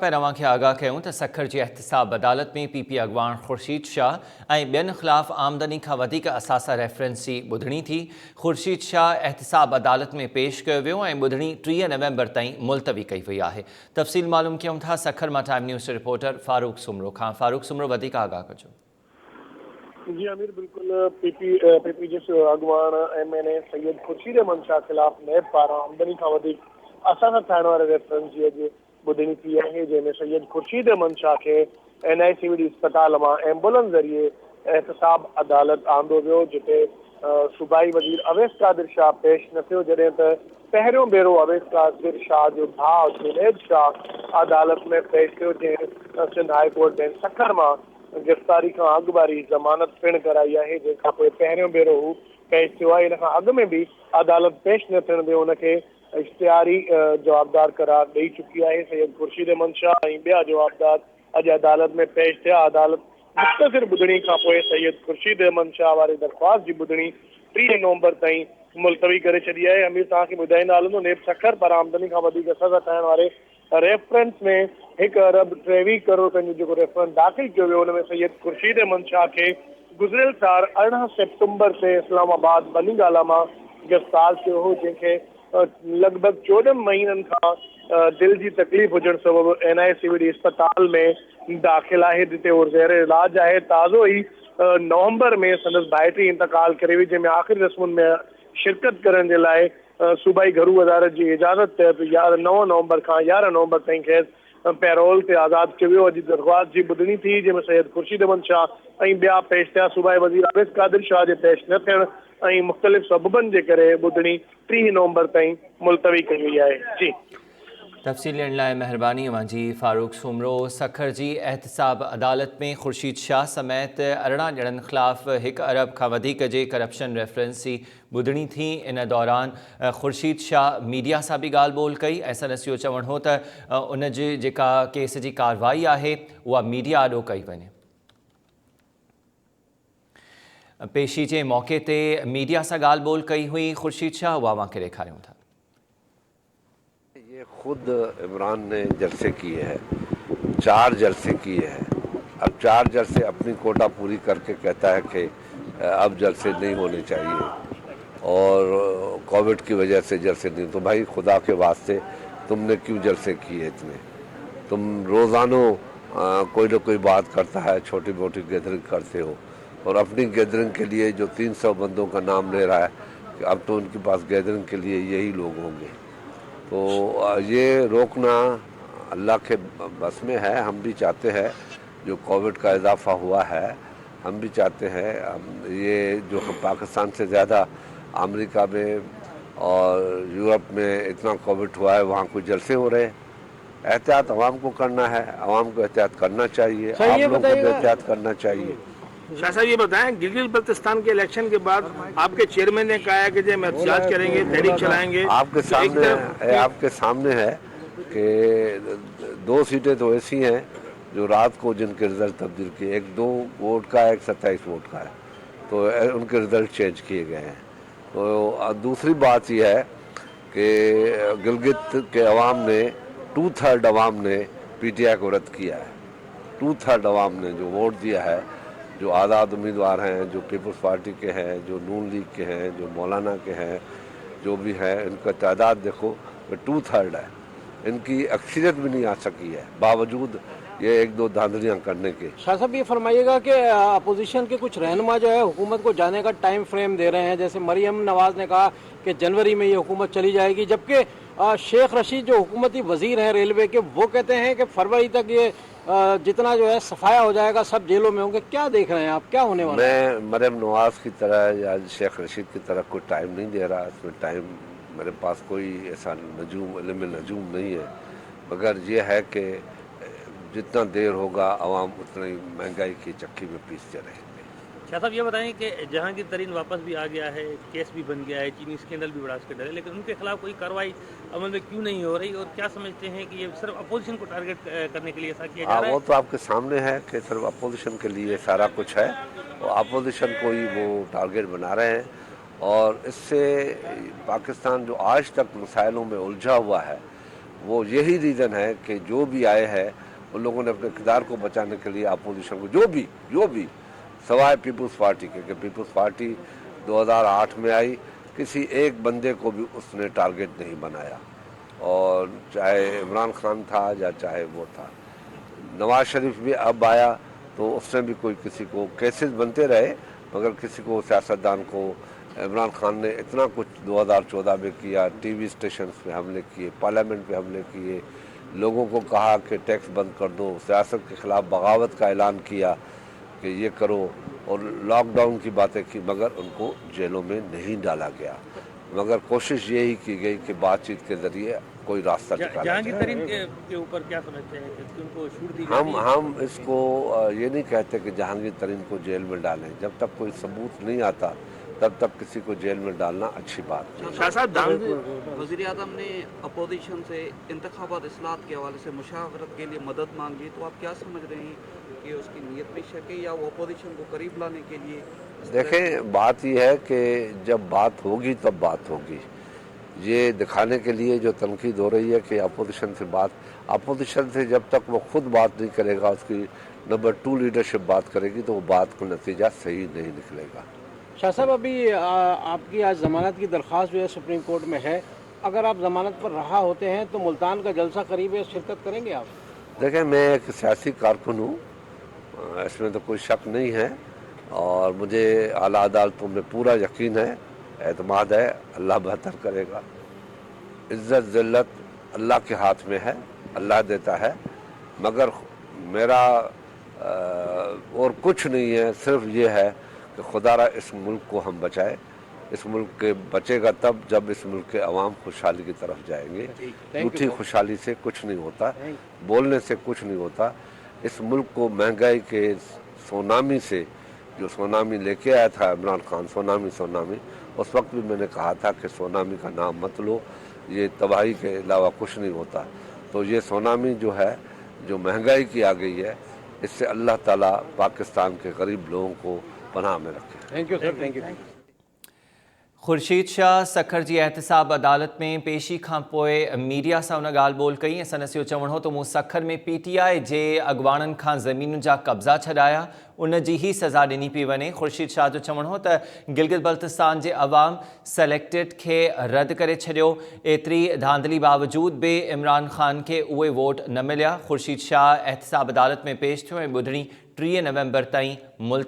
पैरवां खे आगाह कयूं त सखर जी एहतिसाब अदालत में पीपी अॻवान ख़ुर्शीद शाह ऐं ॿियनि ख़िलाफ़ आमदनी खां वधीक असासा रेफरेंसी ॿुधणी थी। ख़ुर्शीद शाह एहतिसाब अदालत में पेश कयो वियो ऐं ॿुधणी 30 नवंबर ताईं मुलतवी कई वई आहे। तफ़सील मालूम कयूं था सखर मां time news reporter Farooq Soomro खां। फारूक सुमरो, वधीक आगाह कजो। जी आमिर, बिल्कुल पीपी जे अॻवान MNA सैयद खुर्शीद अहमद शाह ख़िलाफ़ नैब पारां आमदनी खां वधीक असासा ठाहिण वारे रेफरेंस जी अॼु ॿुधणी थी आहे, जंहिंमें सैयद खुर्शीद अहमद शाह खे NICVD अस्पताल मां एम्बुलेंस ज़रिए एहतिसाब अदालत आंदो वियो, जिते सूबाई वज़ीर अवैस कादिर शाह पेश न थियो, जॾहिं त पहिरियों भेरो अवैस कादिर शाह जो भाउ जुनैद शाह अदालत में पेश थियो, जंहिं Sindh high court bench Sukkur मां गिरफ़्तारी खां अॻु वारी ज़मानत पिणु कराई आहे, जंहिंखां पोइ पहिरियों भेरो हू पेश थियो आहे। इन खां अॻु में बि अदालत पेश न थियण ते हुनखे इश्तिहारी जवाबदार करार ॾेई चुकी आहे। सैयद खुर्शीद अहमद शाह ऐं ॿिया जवाबदार अॼु अदालत में पेश थिया। अदालत मुख़्तसिर ॿुधणी खां पोइ सैयद खुर्शीद अहमद शाह वारे दरख़्वास्त जी ॿुधणी 30 नवंबर ताईं मुलतवी करे छॾी आहे। अमीर तव्हांखे ॿुधाईंदा हलंदो, नेब सखर पर आमदनी खां वधीक असासा ठाहिण वारे रेफरेंस में 1 अरब 23 करोड़ रुपयनि जो जेको रेफरेंस दाख़िल कयो वियो, हुन में सैयद खुर्शीद अहमद शाह खे गुज़िरियल साल 18 सेप्टेंबर ते इस्लामाबाद बनीगाला मां गिरफ़्तार कयो हो, जंहिंखे लॻभॻि 14 महीननि खां दिलि जी तकलीफ़ हुजण सबबि NICVD अस्पताल में दाख़िल आहे, जिते उहो ज़ेर इलाज आहे। ताज़ो ई नवंबर में संदसि भाइटी इंतकाल करे हुई, जंहिंमें आख़िरी रस्मुनि में शिरकत करण जे लाइ सूबाई घरू वज़ारत जी इजाज़त तहत 9 नवंबर खां 11 नवंबर ताईं खेसि पैरोल ते आज़ादु कयो वियो। अॼु दरख़्वास्त जी ॿुधणी थी, जंहिंमें सैयद खुर्शीद अहमद शाह ऐं ॿिया पेश थिया। सूबाई वज़ीर अवैस कादिर शाह जे पेश न थियण ऐं मुख़्तलिफ़ सबबनि जे करे ॿुधणी 30 नवंबर ताईं मुलतवी कई वई आहे। जी तफ़सील ॾियण लाइ महिरबानी अवांजी फारूक सुमरो। सखर जी एहतिसाब अदालत में ख़ुर्शीद शाह समेत 18 ॼणनि ख़िलाफ़ 1 अरब खां वधीक जे करप्शन रेफरेंसी ॿुधणी थी। इन दौरान ख़ुर्शीद शाह मीडिया सां बि ॻाल्हि ॿोल कई। SNS जो चवणु हो त उन जी जेका केस जी कार्रवाई आहे उहा मीडिया आॾो कई वञे। पेशी जे मौक़े ते मीडिया सां ॻाल्हि ॿोल कई हुई ख़ुर्शीद शाह, उहा अवांखे ॾेखारियूं था। ये खुद इमरान ने जलसे किए हैं, 4 जलसे किए हैं। अब 4 जलसे अपनी कोटा पूरी करके कहता है कि अब जलसे नहीं होने चाहिए और कोविड की वजह से जलसे नहीं। तो भाई खुदा के वास्ते तुमने क्यों जलसे किए इतने? तुम रोज़ाना कोई ना कोई बात करता है, छोटी मोटी गैदरिंग करते हो और अपनी गैदरिंग के लिए जो 300 बंदों का नाम ले रहा है कि अब तो उनके पास गैदरिंग के लिए यही लोग होंगे। तो ये रोकना अल्लाह के बस में है। हम भी चाहते हैं, जो कोविड का इजाफा हुआ है हम भी चाहते हैं, ये जो पाकिस्तान से ज़्यादा अमेरिका में और यूरोप में इतना कोविड हुआ है, वहाँ कुछ जलसे हो रहे हैं। एहतियात आवाम को करना है, आवाम को एहतियात करना चाहिए, आप लोगों को भी एहतियात करना चाहिए। शाह साहब ये बताएं, गिलगित बल्तिस्तान के इलेक्शन के बाद आपके चेयरमैन ने कहा है कि जब एहतिजाज करेंगे, तहरीक चलाएंगे। आपके सामने है कि 2 सीटें तो ऐसी हैं जो रात को जिनके रिजल्ट तब्दील किए, एक 2 वोट का है, एक 27 वोट का है, तो उनके रिजल्ट चेंज किए गए हैं। तो दूसरी बात यह है कि गिलगित के अवाम ने 2/3 अवाम ने PTI को रद्द किया है। 2/3 अवाम ने जो वोट दिया है, जो आज़ाद उम्मीदवार हैं, जो पीपल्स पार्टी के हैं, जो नून लीग के हैं, जो मौलाना के हैं, जो भी हैं, इनका तादाद देखो 2/3 है। इनकी अक्सरियत भी नहीं आ सकी है, बावजूद ये 1-2 धांधलियाँ करने के। शाह साहब ये फरमाइएगा कि अपोजिशन के कुछ रहनुमा जो है हुकूमत को जाने का टाइम फ्रेम दे रहे हैं, जैसे मरियम नवाज ने कहा कि जनवरी में ये हुकूमत चली जाएगी, जबकि शेख रशीद जो हुकूमती वजीर हैं रेलवे के, वो कहते हैं कि फरवरी तक ये जितना जो है सफाया हो जाएगा, सब जेलों में होंगे। क्या देख रहे हैं आप, क्या होने वाला है? मैं मरियम नवाज की तरह या शेख रशीद की तरह कोई टाइम नहीं दे रहा। इसमें टाइम मेरे पास कोई ऐसा इल्म नजूम नहीं है, मगर ये है कि जितना देर होगा आवाम उतनी महंगाई की चक्की में पीसते रहेंगे। शाह साहब ये बताएं कि जहांगीर तरीन वापस भी आ गया है, केस भी बन गया है, चीनी स्कैंडल भी बड़ा स्कैंडल है, लेकिन उनके खिलाफ कोई कार्रवाई अमल में क्यों नहीं हो रही, और क्या समझते हैं कि ये सिर्फ अपोजिशन को टारगेट करने के लिए ऐसा किया जा रहा है? वो तो आपके सामने है कि सिर्फ अपोजिशन के लिए सारा कुछ है और अपोजिशन को ही वो टारगेट बना रहे हैं। और इससे पाकिस्तान जो आज तक मसाइलों में उलझा हुआ है, वो यही रीज़न है कि जो भी आए हैं उन लोगों ने अपने इक़्तिदार को बचाने के लिए अपोजिशन को जो भी सवाए पीपल्स पार्टी के, कि पीपल्स पार्टी 2008 में आई, किसी एक बंदे को भी उसने टारगेट नहीं बनाया, और चाहे इमरान खान था या चाहे वो था। नवाज शरीफ भी अब आया तो उसने भी कोई किसी को, केसेस बनते रहे मगर किसी को, सियासतदान को, इमरान खान ने इतना कुछ 2014 में किया, टीवी स्टेशंस पे हमले किए, पार्लियामेंट पे हमले किए, लोगों को कहा कि टैक्स बंद कर दो, सियासत के ख़िलाफ़ बगावत का ऐलान किया कि ये करो, और लॉकडाउन की बातें की, मगर उनको जेलों में नहीं डाला गया, मगर कोशिश यही की गई कि बातचीत के ज़रिए कोई रास्ता निकाला जहांगीर जाए। तरीन के ऊपर क्या समझते हैं कि उनको छूट दी हम इसको ये नहीं कहते कि जहांगीर तरीन को जेल में डालें, जब तक कोई सबूत नहीं आता तब तक किसी को जेल में डालना अच्छी बात नहीं। शाह साहब, वज़ीर आज़म ने अपोजिशन से इंतखाबात इस्लाहत के हवाले से मुशावरत के लिए मदद मांगी, तो आप क्या समझ रहे हैं कि उसकी नीयत में शक है या वो अपोजिशन को करीब लाने के लिए? देखें, बात यह है कि जब बात होगी तब बात होगी। ये दिखाने के लिए जो तनकीद हो रही है कि अपोजिशन से जब तक वो खुद बात नहीं करेगा, उसकी नंबर 2 लीडरशिप बात करेगी, तो वो बात का नतीजा सही नहीं निकलेगा। शाह साहब, अभी आपकी आज ज़मानत की दरख्वास्त जो है सुप्रीम कोर्ट में है, अगर आप ज़मानत पर रहा होते हैं तो मुल्तान का जलसा करीब है, शिरकत करेंगे आप? देखें, मैं एक सियासी कारकुन हूँ, इसमें तो कोई शक नहीं है, और मुझे आला अदालतों में पूरा यकीन है, एतमाद है, अल्लाह बेहतर करेगा। इज़्ज़त ज़िल्लत अल्लाह के हाथ में है, अल्लाह देता है, मगर मेरा और कुछ नहीं है, सिर्फ ये है कि खुदारा इस मुल्क को हम बचाए। इस मुल्क के बचेगा तब जब इस मुल्क के अवाम खुशहाली की तरफ जाएंगे। झूठी खुशहाली से कुछ नहीं होता, बोलने से कुछ नहीं होता। इस मुल्क को महंगाई के सोनामी से, जो सोनामी लेके आया था इमरान खान, सोनामी, उस वक्त भी मैंने कहा था कि सोनामी का नाम मत लो, ये तबाही के अलावा कुछ नहीं होता। तो ये सोनामी जो है, जो महंगाई की आ गई है, इससे अल्लाह ताला पाकिस्तान के गरीब लोगों को पनाह में रखे। Thank you sir, thank you. Khurshid Shah Sukkur जी एहतसाब अदालत में पेशी खां पोइ मीडिया सां उन ॻाल्हि ॿोल कई। SNSC जो चवणो हो त मूं सखर में PTI जे अॻुवाणनि खां ज़मीनुनि जा कब्ज़ा छॾाया, उन जी ही सज़ा ॾिनी पई वञे। खुर्शीद शाह जो चवणो हो त गिलगित बल्तिस्तान जे अवाम सेलेक्टेड खे रद्द करे छॾियो, एतिरी धांधली बावजूद बि इमरान खान खे उहे वोट न मिलिया। खुर्शीद शाह एहतसाब अदालत में पेश थियो ऐं ॿुधणी 30 नवंबर ताईं मुलतवी